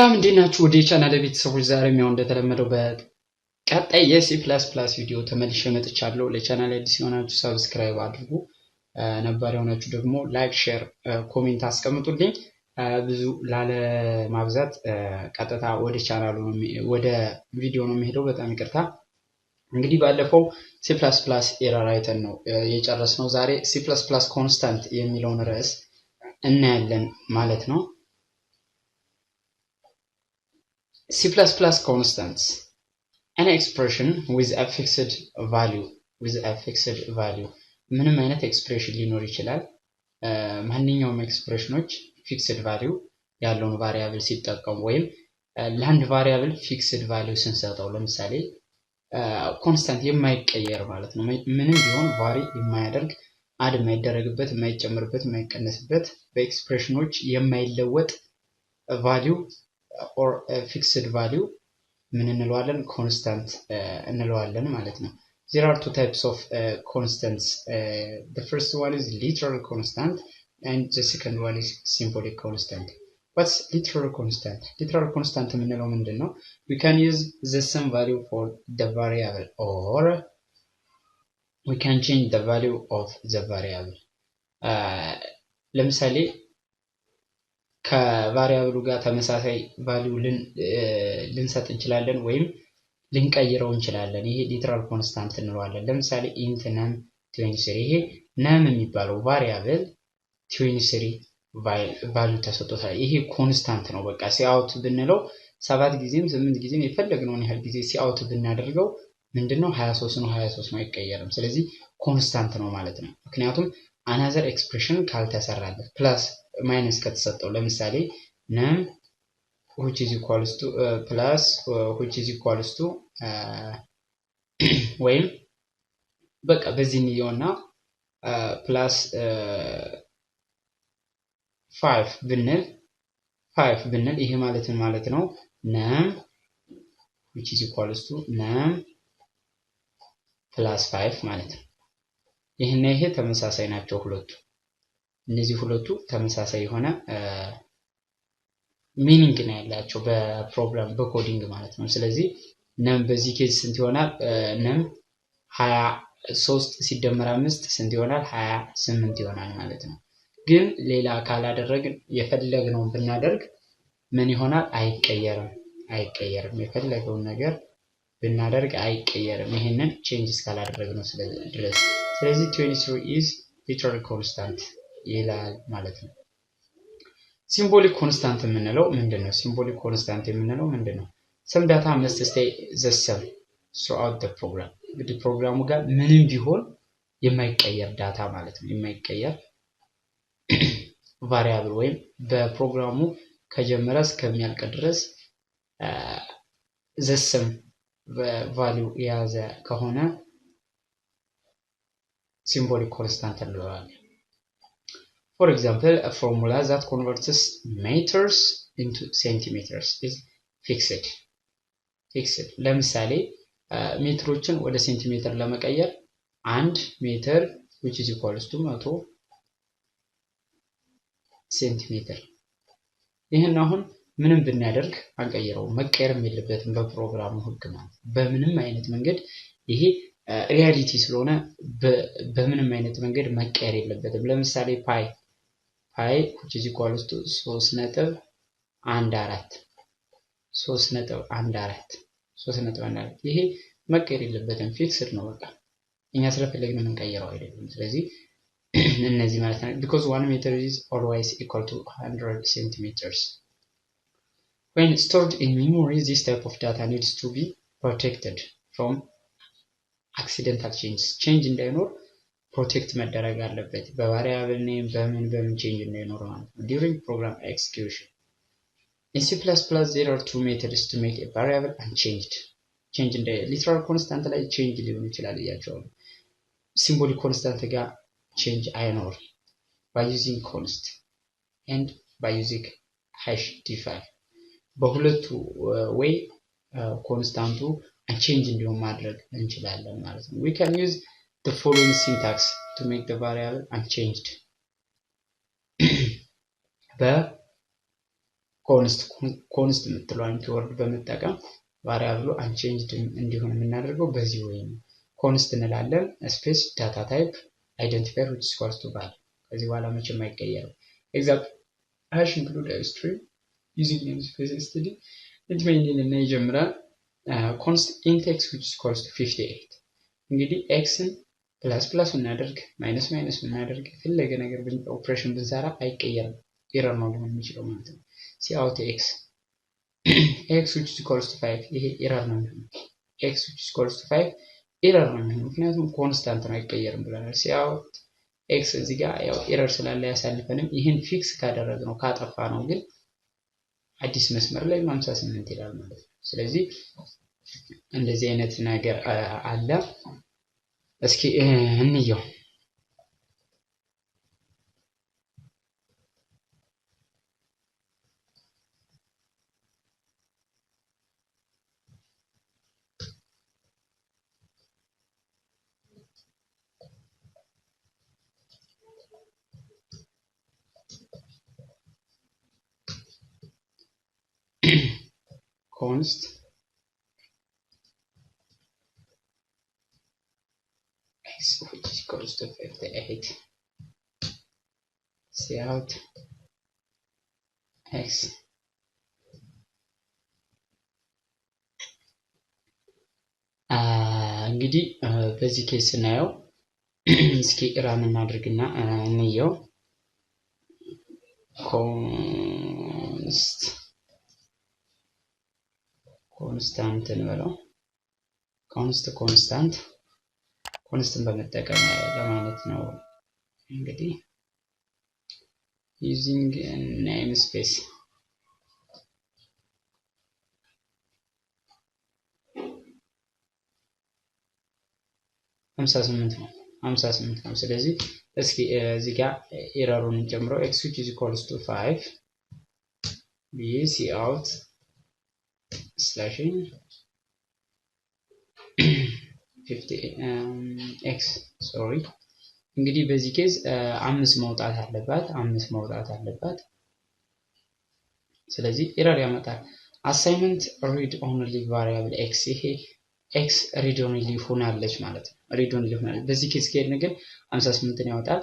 ሰላም እንዴናችሁ ወደ ቻናሌ ቤተሰቦች ዛሬም ያው እንደተለመደው በቀጣይ የሲ++ ቪዲዮ ተመልሼ መጥቻለሁ። ለቻናሌ አዲስ የሆናችሁ ሰብስክራይብ አድርጉ፣ ነባር የሆናችሁ ደግሞ ላይክ፣ ሼር፣ ኮሜንት አስቀምጡልኝ። ብዙ ላለ ማብዛት ቀጥታ ወደ ቻናሉ ወደ ቪዲዮ ነው የሚሄደው። በጣም ይቅርታ። እንግዲህ ባለፈው C++ ኤረር አይተን ነው የጨረስነው። ዛሬ C++ ኮንስታንት የሚለውን ርዕስ እናያለን ማለት ነው። C++ constants, an expression with a fixed value ምንም አይነት ኤክስፕሬሽን ሊኖር ይችላል። ማንኛውም ኤክስፕሬሽኖች ፊክስድ ቫልዩ ያለውን ቫሪያብል ሲጠቀሙ ወይም ለአንድ ቫሪያብል ፊክስድ ቫልዩ ስንሰጠው፣ ለምሳሌ ኮንስታንት የማይቀየር ማለት ነው። ምንም ቢሆን ቫሪ የማያደርግ አድ የማይደረግበት፣ የማይጨምርበት፣ የማይቀነስበት በኤክስፕሬሽኖች የማይለወጥ ቫልዩ or a fixed value ምን እንለዋለን? ኮንስታንት እንለዋለን ማለት ነው። There are two types of constants. The first one is literal constant and the second one is symbolic constant. What's literal constant? Literal constant የምንለው ምንድነው? We can use the same value for the variable or we can change the value of the variable. ለምሳሌ ከቫሪያብሉ ጋር ተመሳሳይ ቫልዩ ልንሰጥ እንችላለን ወይም ልንቀይረው እንችላለን። ይሄ ሊተራል ኮንስታንት እንለዋለን። ለምሳሌ int num 23 ይሄ num የሚባለው ቫሪያብል 23 ቫልዩ ተሰጥቶታል። ይሄ ኮንስታንት ነው። በቃ ሲአውት ብንለው 7 ጊዜም 8 ጊዜም የፈለግነውን ያህል ጊዜ ሲአውት ብናደርገው ምንድነው 23 ነው፣ 23 ነው፣ አይቀየርም። ስለዚህ ኮንስታንት ነው ማለት ነው። ምክንያቱም another expression ካልተሰራለት ፕላስ ማይነስ ከተሰጠው፣ ለምሳሌ num which is equals to plus which is equals to ወይም በቃ በዚህ ንየውና ፕላስ 5 ብንል ይሄ ማለት ነው num which is equals to num plus 5 ማለት ነው። ይሄና ይሄ ተመሳሳይ ናቸው ሁለቱ። እነዚህ ሁለቱ ተመሳሳይ የሆነ ሚኒንግ ነው ያላቸው በፕሮግራም በኮዲንግ ማለት ነው። ስለዚህ ነም በዚህ ኬዝ ስንት ይሆናል? ነም 23 ሲደመር 5 ስንት ይሆናል? 28 ይሆናል ማለት ነው። ግን ሌላ ካላደረግን የፈለግነውን ብናደርግ ምን ይሆናል? አይቀየርም። የፈለገውን ነገር ብናደርግ አይቀየርም። ይሄንን ቼንጅ እስካላደረግነው ድረስ። ስለዚህ 23 is literal constant ይላል ማለት ነው። ሲምቦሊክ ኮንስታንት የምንለው ምንድነው? ሲምቦሊክ ኮንስታንት የምንለው ምንድነው? some data must stay the same throughout the program። እንግዲህ ፕሮግራሙ ጋር ምንም ቢሆን የማይቀየር ዳታ ማለት ነው። የማይቀየር ቫሪያብል ወይም በፕሮግራሙ ከጀመረ እስከሚያልቅ ድረስ the same value የያዘ ከሆነ symbolic constant እንለዋለን። For example, a formula that converts meters into centimeters is fixed. ለምሳሌ ሜትሮችን ወደ ሴንቲሜትር ለመቀየር 1 ሜትር which is equals to 100 ሴንቲሜትር። ይሄን አሁን ምንም ብናደርግ አንቀይረው፣ መቀየርም የለበትም በፕሮግራሙ ህግ ማለት። በምንም አይነት መንገድ ይሄ ሪያሊቲ ስለሆነ በምንም አይነት መንገድ መቀየር የለበትም። ለምሳሌ ፓይ which is equals to 3.14 ይሄ መቀየር የለበትም፣ ፊክስድ ነው። በቃ እኛ ስለፈለግን የምንቀይረው አይደለም። ስለዚህ እነዚህ ማለት ነው because 1 meter is always equal to 100 centimeters. When stored in memory, this type of data needs to be protected from accidental change እንዳይኖር ፕሮቴክት መደረግ አለበት። በቫሪያብል ኔም በምን ቼንጅ እንዳይኖር ማለት ነው during program execution. In C++ there are two methods to make a variable unchanged. change እንደ literal constant ላይ change ሊሆን ይችላል እያቸው ነው። symbolic constant ጋር change አይኖር by using const and by using #d5 በሁለቱ ወይ ኮንስታንቱ unchanged እንዲሆን ማድረግ እንችላለን ማለት ነው። we can use the following syntax to make the variable unchanged. ኮንስት የምትለዋን ኪወርድ በመጠቀም ቫሪያብሉ አንቼንጅድ እንዲሆን የምናደርገው በዚህ ወይ ነው። ኮንስት እንላለን ስፔስ ዳታ ታይፕ አይደንቲፋየር which is equals to value ከዚህ በኋላ መቼም አይቀየርም። ኤግዛምፕል hash include a string using namespace std ኢንቲሜይን እና ይጀምራል const int x which is equals to 58 እንግዲህ xን ፕላስ ፕላስ እናደርግ ማይነስ ማይነስ እናደርግ የፈለገ ነገር ኦፕሬሽን ብንሰራ አይቀየርም ኤረር ነው ሊሆን የሚችለው ማለት ነው። cout x x which is equals to 5 ይሄ ኤረር ነው የሚሆነው x which is equals to 5 ኤረር ነው የሚሆነው ምክንያቱም ኮንስታንት ነው አይቀየርም ብለናል። cout x እዚህ ጋር ያው ኤረር ስላለ ያሳልፈንም ይሄን ፊክስ ካደረግነው ካጠፋ ነው ግን አዲስ መስመር ላይ 58 ይላል ማለት ነው። ስለዚህ እንደዚህ አይነት ነገር አለ። እስኪ እንየው const x which is equals to 58 cout x እንግዲህ በዚህ ኬስ ስናየው እስኪ ራን እናድርግና እንየው ኮንስታንት እንበለው ኮንስታንትን በመጠቀም ለማለት ነው እንግዲህ using namespace ሃምሳ ስምንት ነው። ስለዚህ እስኪ እዚህ ጋር ኤረሩን ጨምሮ x which is equals to 5 b cout slashing 50 x sorry እንግዲህ በዚህ ኬዝ 5 መውጣት አለባት ስለዚህ ኤረር ያመጣል። አሳይንመንት read only variable x ይሄ x read only ሆናለች ማለት ነው። read only ሆናለች በዚህ ኬዝ ከሄድን ግን 58 ነው ያወጣል።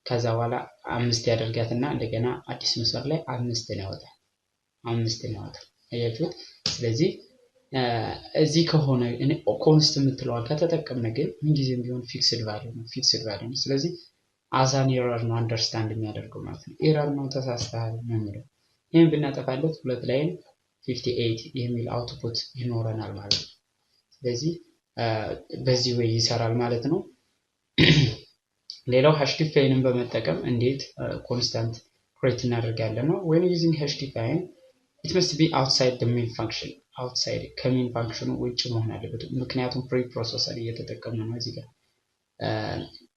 ከዛ በኋላ 5 ያደርጋትና እንደገና አዲስ መስመር ላይ 5 ነው ያወጣል አያችሁት። ስለዚህ እዚህ ከሆነ ኮንስት የምትለው ከተጠቀምን ግን ምን ጊዜም ቢሆን ፊክስድ ቫልዩ ነው ስለዚህ አዛን ኤረር ነው አንደርስታንድ የሚያደርገው ማለት ነው። ኤረር ነው ተሳስተሃል ነው የሚለው ይሄን ብናጠፋለት ሁለት ላይን 58 የሚል አውትፑት ይኖረናል ማለት ነው። ስለዚህ በዚህ ወይ ይሰራል ማለት ነው። ሌላው ሃሽ ዲፋይንን በመጠቀም እንዴት ኮንስታንት ክሬት እናደርጋለን ነው። when using hash define it must be outside the main function outside ከሜን ፋንክሽኑ ውጭ መሆን አለበት ምክንያቱም ፕሪ ፕሮሰሰር እየተጠቀምን ነው እዚህ ጋር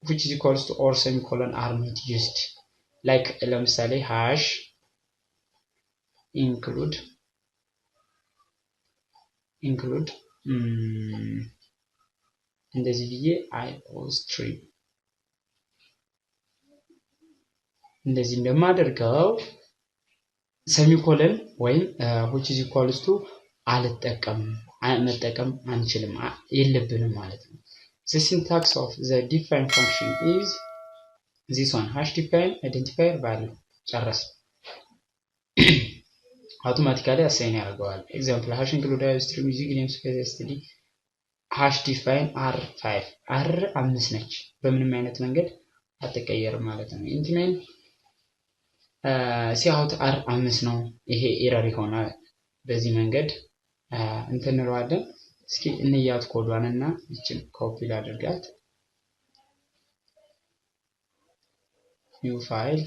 which is equals to or semicolon are not used like ለምሳሌ hash include እንደዚህ ብዬ iostream እንደዚህ እንደማደርገው semicolon ወይም which is equals to መጠቀም አንችልም የለብንም ማለት ነው። The syntax of the define function is this one hash define identifier value ጨረስ automatically assign ያደርገዋል። example hash include iostream using namespace std hash define r5 r5 ነች በምንም አይነት መንገድ አትቀየርም ማለት ነው። ኢንቲሜን cout r5 ነው ይሄ ኤረር ይሆናል። በዚህ መንገድ እንተንረዋለን። እስኪ እንያት ኮዷንና እቺን ኮፒ ላድርጋት new file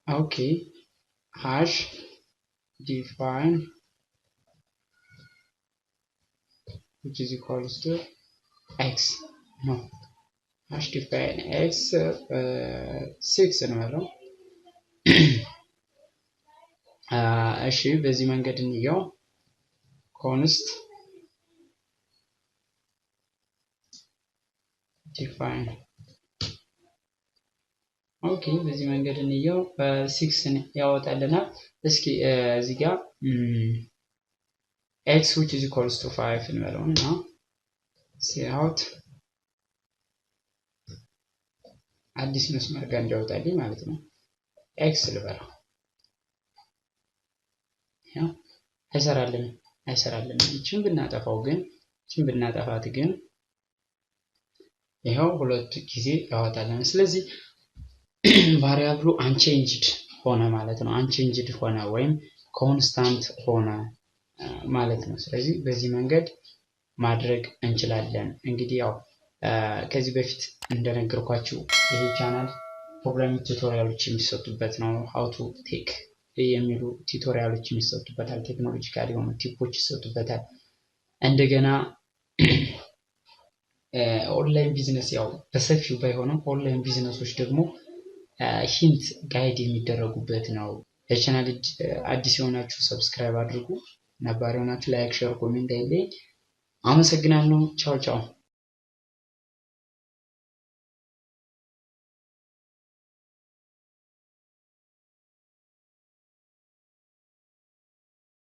okay hash define which is equals to x no hash define x 6 ነው ያለው እሺ በዚህ መንገድ እንየው const define ኦኬ በዚህ መንገድ እንየው 6 ያወጣልናል እስኪ እዚህ ጋር x which is equals to 5 እንበለውና see out አዲስ መስመር ጋር እንዲያወጣልኝ ማለት ነው x ልበለው ያው አይሰራልን እቺን ብናጠፋው ግን ይሄው ሁለት ጊዜ ያወጣልን ስለዚህ ቫሪያብሉ አንቼንጅድ ሆነ ማለት ነው አንቼንጅድ ሆነ ወይም ኮንስታንት ሆነ ማለት ነው ስለዚህ በዚህ መንገድ ማድረግ እንችላለን እንግዲህ ያው ከዚህ በፊት እንደነገርኳችሁ ይሄ ቻናል ፕሮግራሚንግ ቱቶሪያሎች የሚሰጡበት ነው how to take የሚሉ ቱቶሪያሎች የሚሰጡበታል ቴክኖሎጂካሊ የሆኑ ቲፖች ይሰጡበታል እንደገና ኦንላይን ቢዝነስ ያው በሰፊው ባይሆንም ኦንላይን ቢዝነሶች ደግሞ ሂንት ጋይድ የሚደረጉበት ነው ለቻናል አዲስ የሆናችሁ ሰብስክራይብ አድርጉ ነባር የሆናችሁ ላይክ ሼር ኮሜንት አይለይ አመሰግናለሁ ቻው